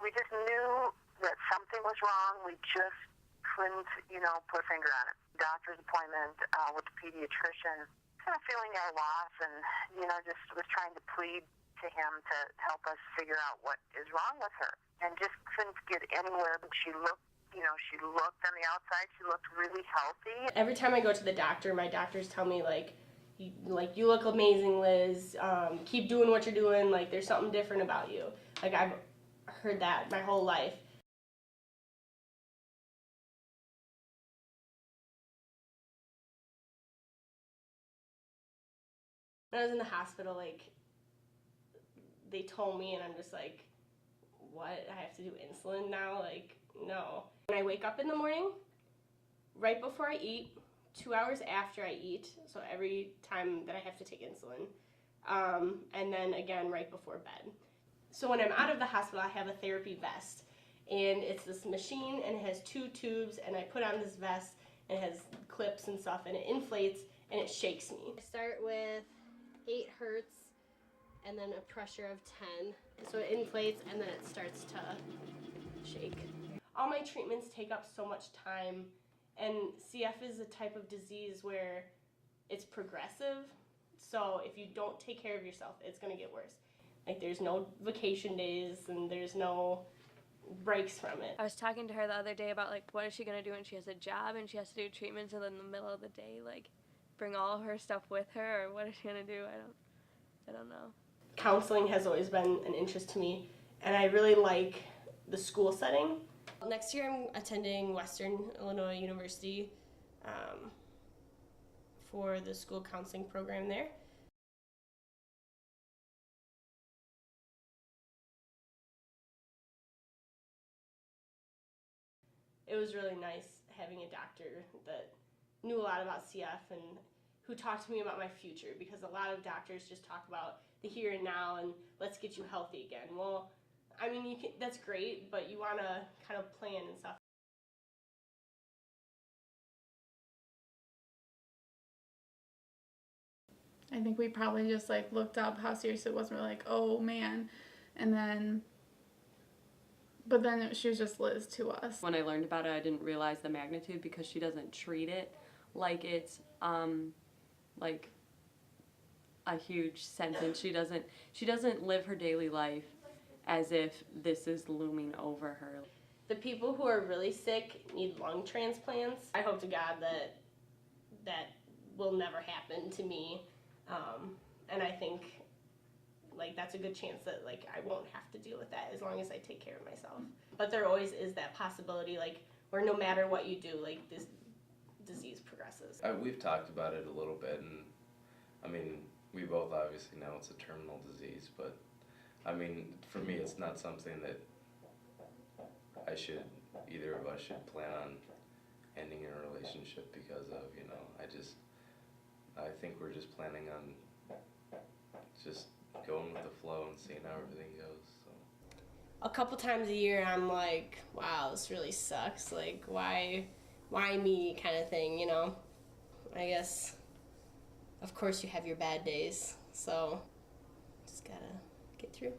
We just knew that something was wrong. We just couldn't, put a finger on it. Doctor's appointment with the pediatrician, kind of feeling our loss and, just was trying to plead to him to help us figure out what is wrong with her. And just couldn't get anywhere. But she looked on the outside, she looked really healthy. Every time I go to the doctor, my doctors tell me, you look amazing, Liz. Keep doing what you're doing. There's something different about you. I've heard that my whole life. When I was in the hospital, they told me, and I'm just like, what? I have to do insulin now? No. When I wake up in the morning, right before I eat, 2 hours after I eat, so every time that I have to take insulin, and then again right before bed. So when I'm out of the hospital, I have a therapy vest, and it's this machine, and it has 2 tubes, and I put on this vest, and it has clips and stuff, and it inflates, and it shakes me. I start with 8 hertz, and then a pressure of 10, so it inflates, and then it starts to shake. All my treatments take up so much time, and CF is a type of disease where it's progressive, so if you don't take care of yourself, it's going to get worse. There's no vacation days, and there's no breaks from it. I was talking to her the other day about, what is she going to do when she has a job and she has to do treatments, and then in the middle of the day, bring all of her stuff with her, or what is she going to do? I don't know. Counseling has always been an interest to me, and I really like the school setting. Next year I'm attending Western Illinois University for the school counseling program there. It was really nice having a doctor that knew a lot about CF and who talked to me about my future, because a lot of doctors just talk about the here and now and let's get you healthy again. Well, that's great, but you want to kind of plan and stuff. I think we probably just looked up how serious it was, and we're like, oh man. But then she was just Liz to us. When I learned about it, I didn't realize the magnitude, because she doesn't treat it like it's like a huge sentence. She doesn't live her daily life as if this is looming over her. The people who are really sick need lung transplants. I hope to God that will never happen to me, and I think that's a good chance that I won't have to deal with that as long as I take care of myself. But there always is that possibility where no matter what you do, this disease progresses. We've talked about it a little bit, and we both obviously know it's a terminal disease, but for me it's not something that either of us should plan on ending a relationship because of, I think we're just planning on just going with the flow and seeing how everything goes. So. A couple times a year I'm like, wow, this really sucks. Why me kind of thing, I guess, of course you have your bad days, so just gotta get through.